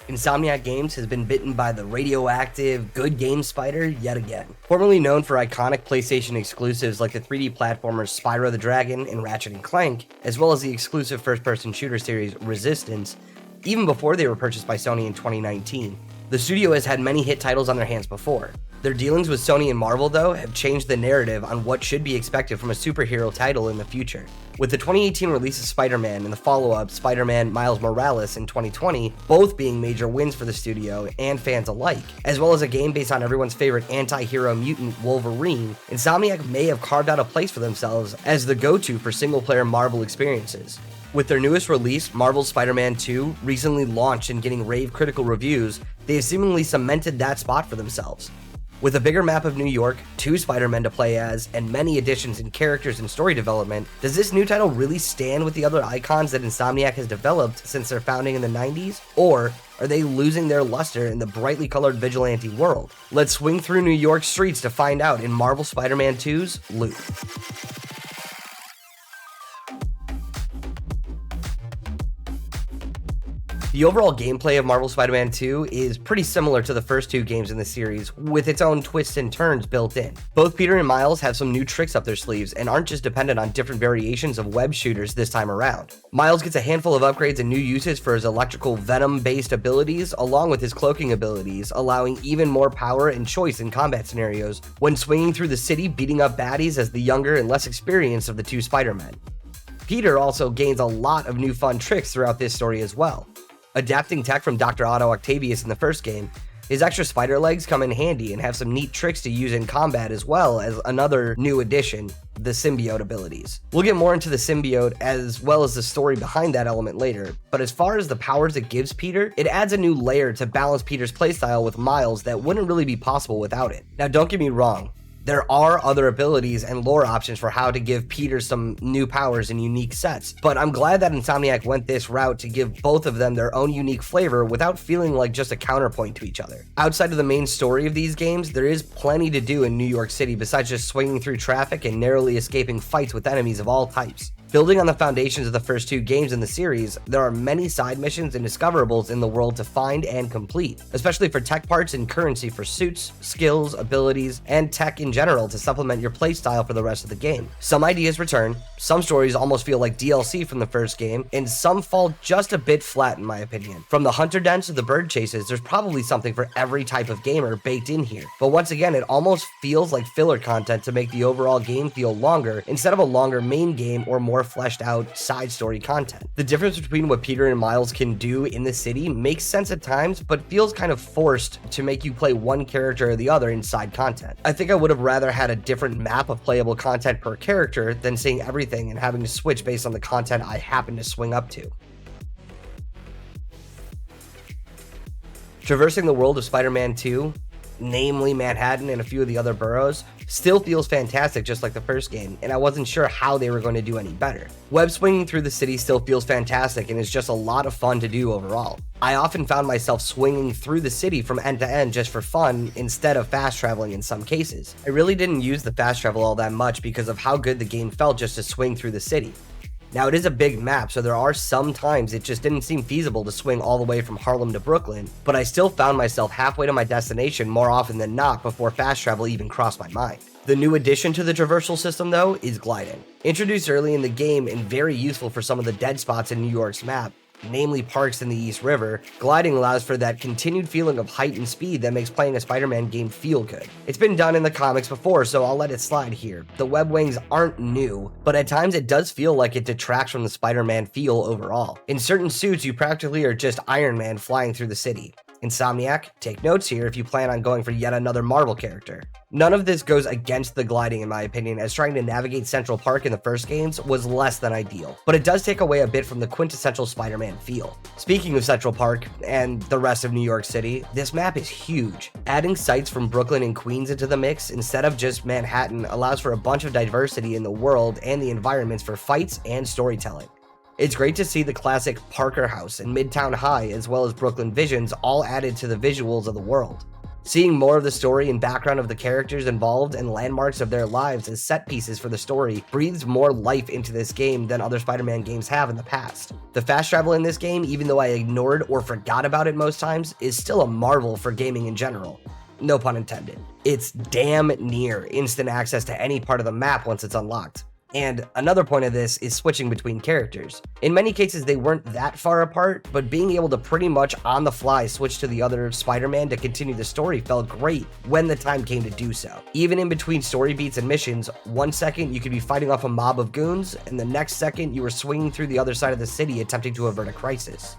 Insomniac Games has been bitten by the radioactive good game spider yet again. Formerly known for iconic PlayStation exclusives like the 3D platformers Spyro the Dragon and Ratchet and Clank, as well as the exclusive first-person shooter series Resistance, even before they were purchased by Sony in 2019. The studio has had many hit titles on their hands before. Their dealings with Sony and Marvel, though, have changed the narrative on what should be expected from a superhero title in the future. With the 2018 release of Spider-Man and the follow-up Spider-Man Miles Morales in 2020, both being major wins for the studio and fans alike, as well as a game based on everyone's favorite anti-hero mutant Wolverine, Insomniac may have carved out a place for themselves as the go-to for single-player Marvel experiences. With their newest release, Marvel's Spider-Man 2, recently launched and getting rave critical reviews, they have seemingly cemented that spot for themselves. With a bigger map of New York, 2 Spider-Men to play as, and many additions in characters and story development, does this new title really stand with the other icons that Insomniac has developed since their founding in the 90s? Or are they losing their luster in the brightly colored vigilante world? Let's swing through New York streets to find out in Marvel Spider-Man 2's Loop. The overall gameplay of Marvel Spider-Man 2 is pretty similar to the first 2 games in the series, with its own twists and turns built in. Both Peter and Miles have some new tricks up their sleeves and aren't just dependent on different variations of web shooters this time around. Miles gets a handful of upgrades and new uses for his electrical venom-based abilities, along with his cloaking abilities, allowing even more power and choice in combat scenarios when swinging through the city beating up baddies as the younger and less experienced of the 2 Spider-Men. Peter also gains a lot of new fun tricks throughout this story as well. Adapting tech from Dr. Otto Octavius in the first game, his extra spider legs come in handy and have some neat tricks to use in combat, as well as another new addition, the symbiote abilities. We'll get more into the symbiote as well as the story behind that element later, but as far as the powers it gives Peter, it adds a new layer to balance Peter's playstyle with Miles that wouldn't really be possible without it. Now don't get me wrong, there are other abilities and lore options for how to give Peter some new powers and unique sets, but I'm glad that Insomniac went this route to give both of them their own unique flavor without feeling like just a counterpoint to each other. Outside of the main story of these games, there is plenty to do in New York City besides just swinging through traffic and narrowly escaping fights with enemies of all types. Building on the foundations of the first 2 games in the series, there are many side missions and discoverables in the world to find and complete, especially for tech parts and currency for suits, skills, abilities, and tech in general to supplement your playstyle for the rest of the game. Some ideas return, some stories almost feel like DLC from the first game, and some fall just a bit flat in my opinion. From the hunter dens to the bird chases, there's probably something for every type of gamer baked in here, but once again it almost feels like filler content to make the overall game feel longer instead of a longer main game or more fleshed out side story content. The difference between what Peter and Miles can do in the city makes sense at times, but feels kind of forced to make you play one character or the other in side content. I think I would have rather had a different map of playable content per character than seeing everything and having to switch based on the content I happen to swing up to. Traversing the world of Spider-Man 2, namely Manhattan and a few of the other boroughs, still feels fantastic just like the first game, and I wasn't sure how they were going to do any better. Web swinging through the city still feels fantastic and is just a lot of fun to do overall. I often found myself swinging through the city from end to end just for fun instead of fast traveling in some cases. I really didn't use the fast travel all that much because of how good the game felt just to swing through the city. Now, it is a big map, so there are some times it just didn't seem feasible to swing all the way from Harlem to Brooklyn, but I still found myself halfway to my destination more often than not before fast travel even crossed my mind. The new addition to the traversal system, though, is gliding. Introduced early in the game and very useful for some of the dead spots in New York's map, namely parks in the East River, gliding allows for that continued feeling of height and speed that makes playing a Spider-Man game feel good. It's been done in the comics before, so I'll let it slide here. The web wings aren't new, but at times it does feel like it detracts from the Spider-Man feel overall. In certain suits, you practically are just Iron Man flying through the city. Insomniac, take notes here if you plan on going for yet another Marvel character. None of this goes against the gliding in my opinion, as trying to navigate Central Park in the first games was less than ideal, but it does take away a bit from the quintessential Spider-Man feel. Speaking of Central Park and the rest of New York City, this map is huge. Adding sites from Brooklyn and Queens into the mix instead of just Manhattan allows for a bunch of diversity in the world and the environments for fights and storytelling. It's great to see the classic Parker House and Midtown High as well as Brooklyn Visions all added to the visuals of the world. Seeing more of the story and background of the characters involved and landmarks of their lives as set pieces for the story breathes more life into this game than other Spider-Man games have in the past. The fast travel in this game, even though I ignored or forgot about it most times, is still a marvel for gaming in general. No pun intended. It's damn near instant access to any part of the map once it's unlocked. And another point of this is switching between characters. In many cases, they weren't that far apart, but being able to pretty much on the fly switch to the other Spider-Man to continue the story felt great when the time came to do so. Even in between story beats and missions, 1 second you could be fighting off a mob of goons, and the next second you were swinging through the other side of the city attempting to avert a crisis.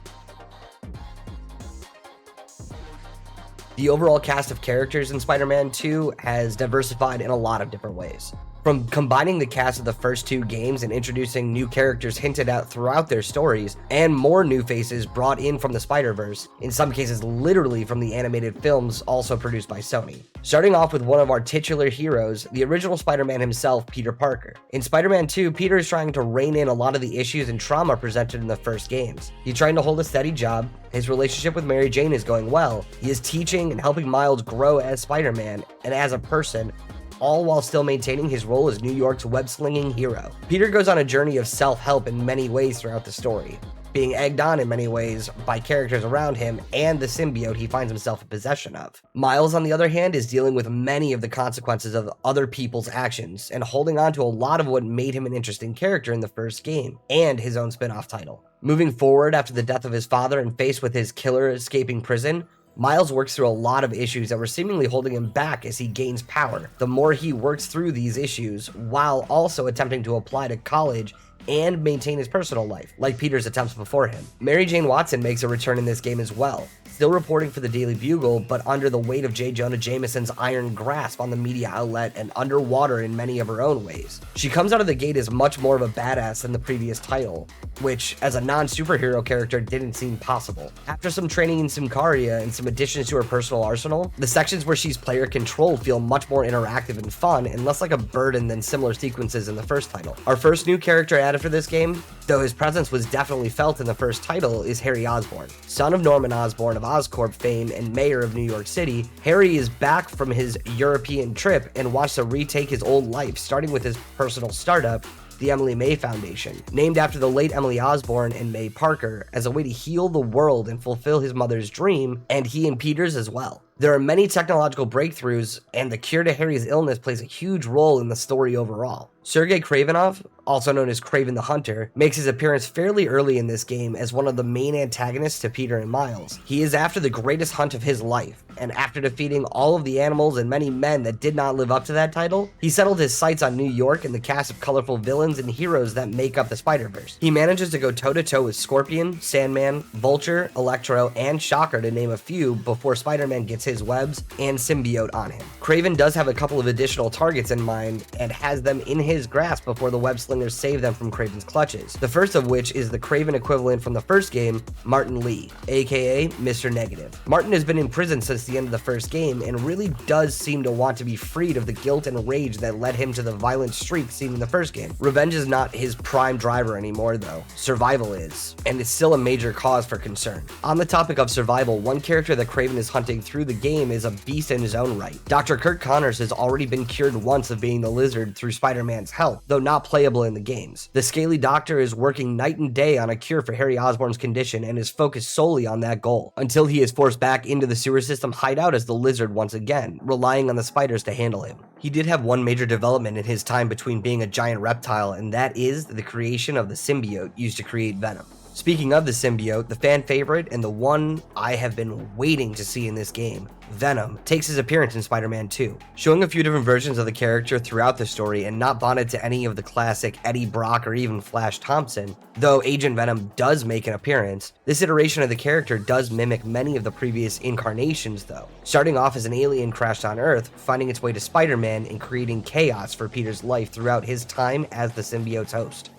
The overall cast of characters in Spider-Man 2 has diversified in a lot of different ways. From combining the cast of the first 2 games and introducing new characters hinted at throughout their stories, and more new faces brought in from the Spider-Verse, in some cases literally from the animated films also produced by Sony. Starting off with one of our titular heroes, the original Spider-Man himself, Peter Parker. In Spider-Man 2, Peter is trying to rein in a lot of the issues and trauma presented in the first games. He's trying to hold a steady job, his relationship with Mary Jane is going well, he is teaching and helping Miles grow as Spider-Man and as a person, all while still maintaining his role as New York's web-slinging hero. Peter goes on a journey of self-help in many ways throughout the story, being egged on in many ways by characters around him and the symbiote he finds himself in possession of. Miles, on the other hand, is dealing with many of the consequences of other people's actions and holding on to a lot of what made him an interesting character in the first game and his own spin-off title. Moving forward after the death of his father and faced with his killer escaping prison, Miles works through a lot of issues that were seemingly holding him back as he gains power. The more he works through these issues, while also attempting to apply to college and maintain his personal life, like Peter's attempts before him. Mary Jane Watson makes a return in this game as well, still reporting for the Daily Bugle, but under the weight of J. Jonah Jameson's iron grasp on the media outlet and underwater in many of her own ways. She comes out of the gate as much more of a badass than the previous title, which, as a non-superhero character, didn't seem possible. After some training in Symkaria and some additions to her personal arsenal, the sections where she's player controlled feel much more interactive and fun, and less like a burden than similar sequences in the first title. Our first new character added for this game, though his presence was definitely felt in the first title, is Harry Osborn. Son of Norman Osborn of Oscorp fame and mayor of New York City, Harry is back from his European trip and wants to retake his old life, starting with his personal startup, the Emily May Foundation, named after the late Emily Osborn and May Parker, as a way to heal the world and fulfill his mother's dream, and he and Peter's as well. There are many technological breakthroughs, and the cure to Harry's illness plays a huge role in the story overall. Sergei Kravenov, also known as Kraven the Hunter, makes his appearance fairly early in this game as one of the main antagonists to Peter and Miles. He is after the greatest hunt of his life, and after defeating all of the animals and many men that did not live up to that title, he settled his sights on New York and the cast of colorful villains and heroes that make up the Spider-Verse. He manages to go toe-to-toe with Scorpion, Sandman, Vulture, Electro, and Shocker, to name a few, before Spider-Man gets his webs and symbiote on him. Kraven does have a couple of additional targets in mind and has them in his grasp before the web slingers save them from Kraven's clutches. The first of which is the Kraven equivalent from the first game, Martin Lee, aka Mr. Negative. Martin has been in prison since the end of the first game and really does seem to want to be freed of the guilt and rage that led him to the violent streak seen in the first game. Revenge is not his prime driver anymore though. Survival is, and it's still a major cause for concern. On the topic of survival, one character that Kraven is hunting through the game is a beast in his own right. Dr. Kurt Connors has already been cured once of being the Lizard through Spider-Man's help, though not playable in the games. The Scaly Doctor is working night and day on a cure for Harry Osborn's condition and is focused solely on that goal, until he is forced back into the sewer system hideout as the Lizard once again, relying on the spiders to handle him. He did have one major development in his time between being a giant reptile, and that is the creation of the symbiote used to create Venom. Speaking of the symbiote, the fan favorite and the one I have been waiting to see in this game, Venom, takes his appearance in Spider-Man 2, showing a few different versions of the character throughout the story and not bonded to any of the classic Eddie Brock or even Flash Thompson. Though Agent Venom does make an appearance, this iteration of the character does mimic many of the previous incarnations though, starting off as an alien crashed on Earth, finding its way to Spider-Man and creating chaos for Peter's life throughout his time as the symbiote's host.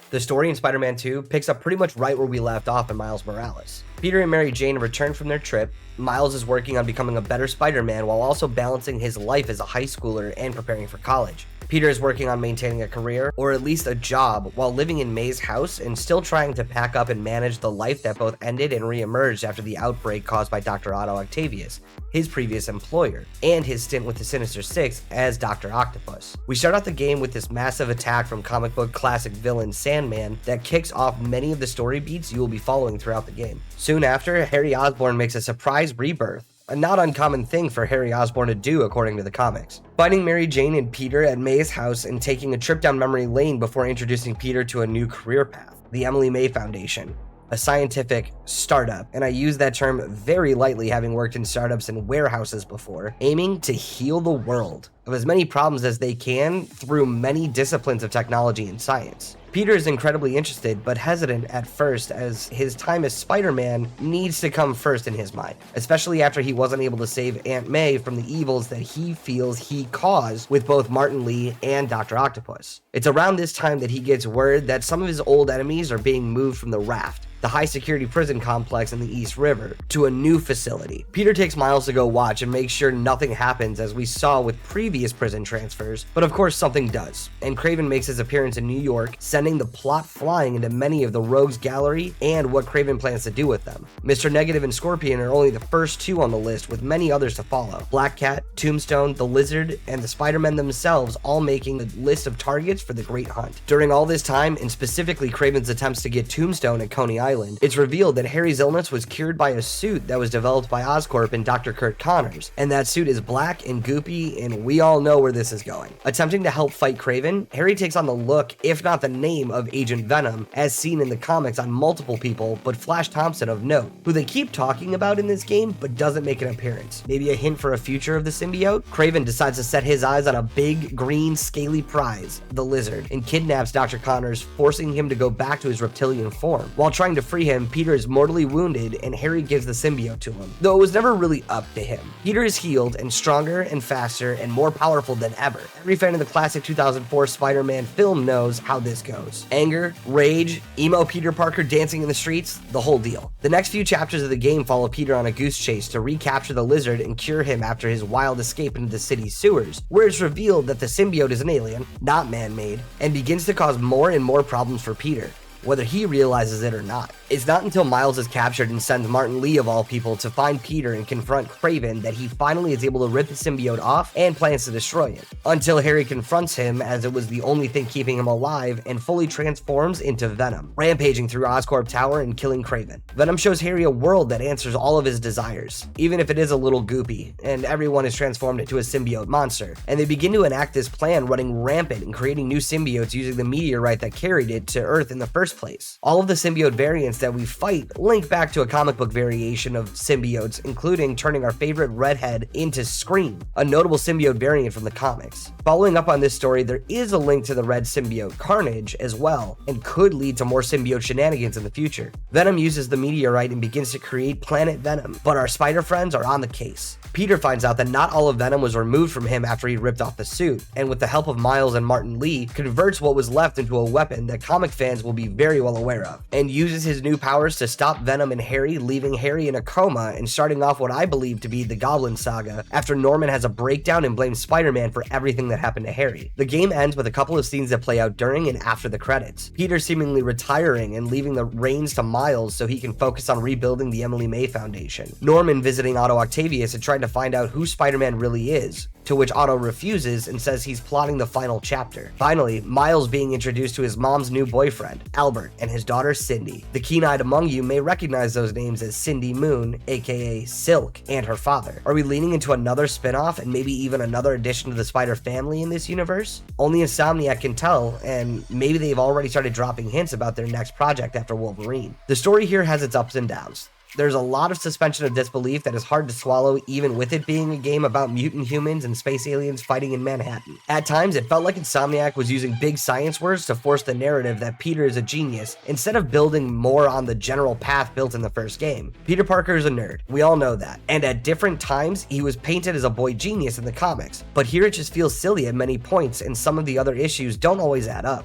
The story in Spider-Man 2 picks up pretty much right where we left off in Miles Morales. Peter and Mary Jane return from their trip, Miles is working on becoming a better Spider-Man while also balancing his life as a high schooler and preparing for college. Peter is working on maintaining a career, or at least a job, while living in May's house and still trying to pack up and manage the life that both ended and re-emerged after the outbreak caused by Dr. Otto Octavius, his previous employer, and his stint with the Sinister Six as Dr. Octopus. We start out the game with this massive attack from comic book classic villain Sandman that kicks off many of the story beats you will be following throughout the game. Soon after, Harry Osborn makes a surprise rebirth, a not uncommon thing for Harry Osborn to do according to the comics. Finding Mary Jane and Peter at May's house and taking a trip down memory lane before introducing Peter to a new career path, the Emily May Foundation, a scientific startup, and I use that term very lightly having worked in startups and warehouses before, aiming to heal the world of as many problems as they can through many disciplines of technology and science. Peter is incredibly interested, but hesitant at first, as his time as Spider-Man needs to come first in his mind, especially after he wasn't able to save Aunt May from the evils that he feels he caused with both Martin Lee and Dr. Octopus. It's around this time that he gets word that some of his old enemies are being moved from the Raft, the high-security prison complex in the East River, to a new facility. Peter takes Miles to go watch and make sure nothing happens, as we saw with previous prison transfers, but of course something does, and Kraven makes his appearance in New York, sending the plot flying into many of the Rogues Gallery and what Kraven plans to do with them. Mr. Negative and Scorpion are only the first two on the list, with many others to follow. Black Cat, Tombstone, the Lizard, and the Spider-Men themselves all making the list of targets for the Great Hunt. During all this time, and specifically Kraven's attempts to get Tombstone at Coney Island, it's revealed that Harry's illness was cured by a suit that was developed by Oscorp and Dr. Kurt Connors, and that suit is black and goopy, and we all know where this is going. Attempting to help fight Kraven, Harry takes on the look, if not the name, of Agent Venom, as seen in the comics on multiple people, but Flash Thompson of note, who they keep talking about in this game but doesn't make an appearance. Maybe a hint for a future of the symbiote? Kraven decides to set his eyes on a big, green, scaly prize, the Lizard, and kidnaps Dr. Connors, forcing him to go back to his reptilian form. While trying to free him, Peter is mortally wounded and Harry gives the symbiote to him, though it was never really up to him. Peter is healed and stronger and faster and more powerful than ever. Every fan of the classic 2004 Spider-Man film knows how this goes. Anger, rage, emo Peter Parker dancing in the streets, the whole deal. The next few chapters of the game follow Peter on a goose chase to recapture the Lizard and cure him after his wild escape into the city's sewers, where it's revealed that the symbiote is an alien, not man-made, and begins to cause more and more problems for Peter, whether he realizes it or not. It's not until Miles is captured and sends Martin Lee of all people to find Peter and confront Kraven that he finally is able to rip the symbiote off and plans to destroy it, until Harry confronts him, as it was the only thing keeping him alive, and fully transforms into Venom, rampaging through Oscorp Tower and killing Kraven. Venom shows Harry a world that answers all of his desires, even if it is a little goopy, and everyone is transformed into a symbiote monster, and they begin to enact this plan, running rampant and creating new symbiotes using the meteorite that carried it to Earth in the first place. All of the symbiote variants that we fight link back to a comic book variation of symbiotes, including turning our favorite redhead into Scream, a notable symbiote variant from the comics. Following up on this story, there is a link to the red symbiote Carnage as well, and could lead to more symbiote shenanigans in the future. Venom uses the meteorite and begins to create Planet Venom, but our spider friends are on the case. Peter finds out that not all of Venom was removed from him after he ripped off the suit, and with the help of Miles and Martin Lee, converts what was left into a weapon that comic fans will be very well aware of, and uses his new powers to stop Venom and Harry, leaving Harry in a coma and starting off what I believe to be the Goblin Saga, after Norman has a breakdown and blames Spider-Man for everything that happened to Harry. The game ends with a couple of scenes that play out during and after the credits. Peter seemingly retiring and leaving the reins to Miles so he can focus on rebuilding the Emily May Foundation. Norman visiting Otto Octavius and trying to find out who Spider-Man really is, to which Otto refuses and says he's plotting the final chapter. Finally, Miles being introduced to his mom's new boyfriend, Albert, and his daughter Cindy. The keen-eyed among you may recognize those names as Cindy Moon, aka Silk, and her father. Are we leaning into another spin-off and maybe even another addition to the Spider family in this universe? Only Insomniac can tell, and maybe they've already started dropping hints about their next project after Wolverine. The story here has its ups and downs. There's a lot of suspension of disbelief that is hard to swallow, even with it being a game about mutant humans and space aliens fighting in Manhattan. At times, it felt like Insomniac was using big science words to force the narrative that Peter is a genius, instead of building more on the general path built in the first game. Peter Parker is a nerd, we all know that, and at different times, he was painted as a boy genius in the comics, but here it just feels silly at many points, and some of the other issues don't always add up.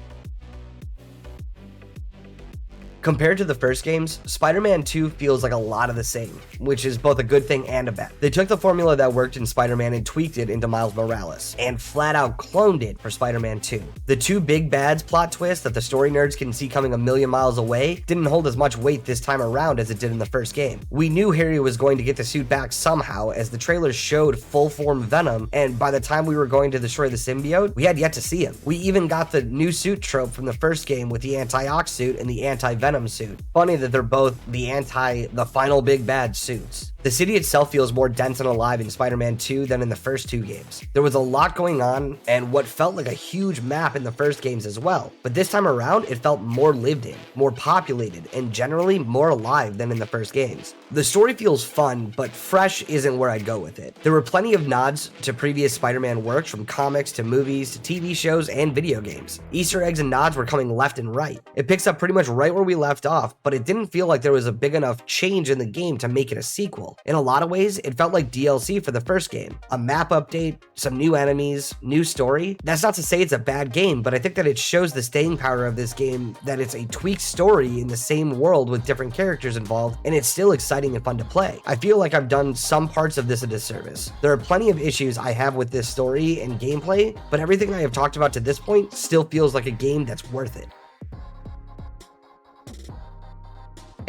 Compared to the first games, Spider-Man 2 feels like a lot of the same, which is both a good thing and a bad. They took the formula that worked in Spider-Man and tweaked it into Miles Morales, and flat out cloned it for Spider-Man 2. The two big bads plot twist that the story nerds can see coming a million miles away didn't hold as much weight this time around as it did in the first game. We knew Harry was going to get the suit back somehow, as the trailers showed full-form Venom, and by the time we were going to destroy the symbiote, we had yet to see him. We even got the new suit trope from the first game with the anti-Ox suit and the anti-Venom suit. Funny that they're both the final big bad suits. The city itself feels more dense and alive in Spider-Man 2 than in the first two games. There was a lot going on and what felt like a huge map in the first games as well, but this time around it felt more lived in, more populated, and generally more alive than in the first games. The story feels fun, but fresh isn't where I'd go with it. There were plenty of nods to previous Spider-Man works, from comics to movies to TV shows and video games. Easter eggs and nods were coming left and right. It picks up pretty much right where we left off, but it didn't feel like there was a big enough change in the game to make it a sequel. In a lot of ways, it felt like DLC for the first game. A map update, some new enemies, new story. That's not to say it's a bad game, but I think that it shows the staying power of this game, that it's a tweaked story in the same world with different characters involved, and it's still exciting and fun to play. I feel like I've done some parts of this a disservice. There are plenty of issues I have with this story and gameplay, but everything I have talked about to this point still feels like a game that's worth it.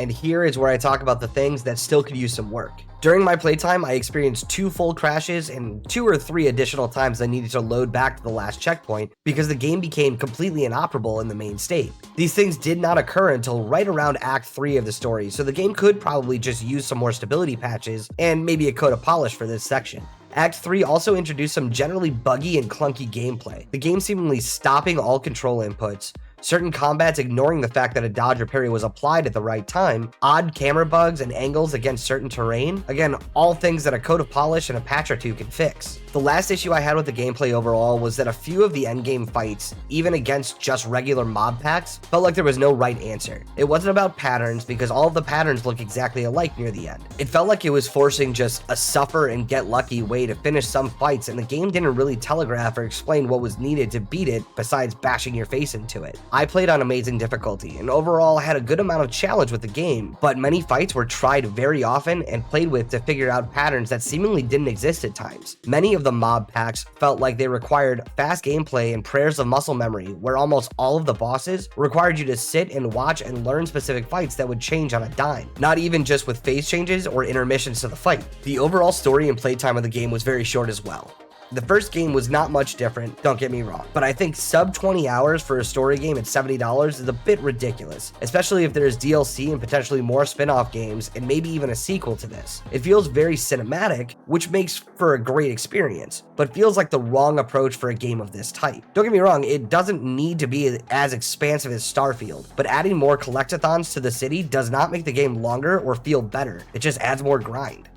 And here is where I talk about the things that still could use some work. During my playtime, I experienced 2 full crashes and 2 or 3 additional times I needed to load back to the last checkpoint because the game became completely inoperable in the main state. These things did not occur until right around Act 3 of the story, so the game could probably just use some more stability patches and maybe a coat of polish for this section. Act 3 also introduced some generally buggy and clunky gameplay, the game seemingly stopping all control inputs, certain combats ignoring the fact that a dodge or parry was applied at the right time, odd camera bugs and angles against certain terrain. Again, all things that a coat of polish and a patch or two can fix. The last issue I had with the gameplay overall was that a few of the endgame fights, even against just regular mob packs, felt like there was no right answer. It wasn't about patterns because all of the patterns look exactly alike near the end. It felt like it was forcing just a suffer and get lucky way to finish some fights, and the game didn't really telegraph or explain what was needed to beat it besides bashing your face into it. I played on amazing difficulty and overall had a good amount of challenge with the game, but many fights were tried very often and played with to figure out patterns that seemingly didn't exist at times. Many of the mob packs felt like they required fast gameplay and prayers of muscle memory, where almost all of the bosses required you to sit and watch and learn specific fights that would change on a dime, not even just with phase changes or intermissions to the fight. The overall story and playtime of the game was very short as well. The first game was not much different, don't get me wrong, but I think sub 20 hours for a story game at $70 is a bit ridiculous, especially if there's DLC and potentially more spin-off games and maybe even a sequel to this. It feels very cinematic, which makes for a great experience, but feels like the wrong approach for a game of this type. Don't get me wrong, it doesn't need to be as expansive as Starfield, but adding more collectathons to the city does not make the game longer or feel better, it just adds more grind.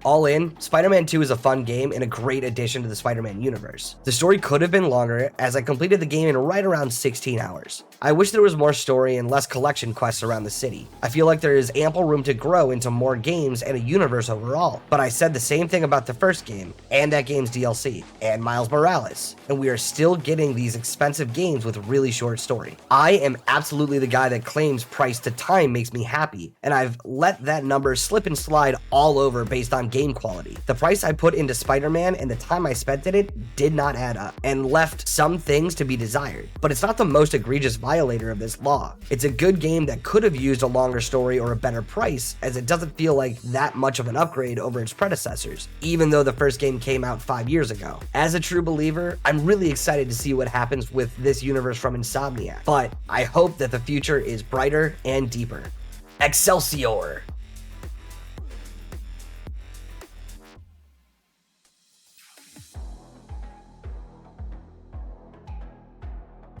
All in, Spider-Man 2 is a fun game and a great addition to the Spider-Man universe. The story could have been longer, as I completed the game in right around 16 hours. I wish there was more story and less collection quests around the city. I feel like there is ample room to grow into more games and a universe overall, but I said the same thing about the first game, and that game's DLC, and Miles Morales, and we are still getting these expensive games with really short story. I am absolutely the guy that claims price to time makes me happy, and I've let that number slip and slide all over based on game quality. The price I put into Spider-Man and the time I spent in it did not add up, and left some things to be desired, but it's not the most egregious violator of this law. It's a good game that could have used a longer story or a better price, as it doesn't feel like that much of an upgrade over its predecessors, even though the first game came out 5 years ago. As a true believer, I'm really excited to see what happens with this universe from Insomniac, but I hope that the future is brighter and deeper. Excelsior!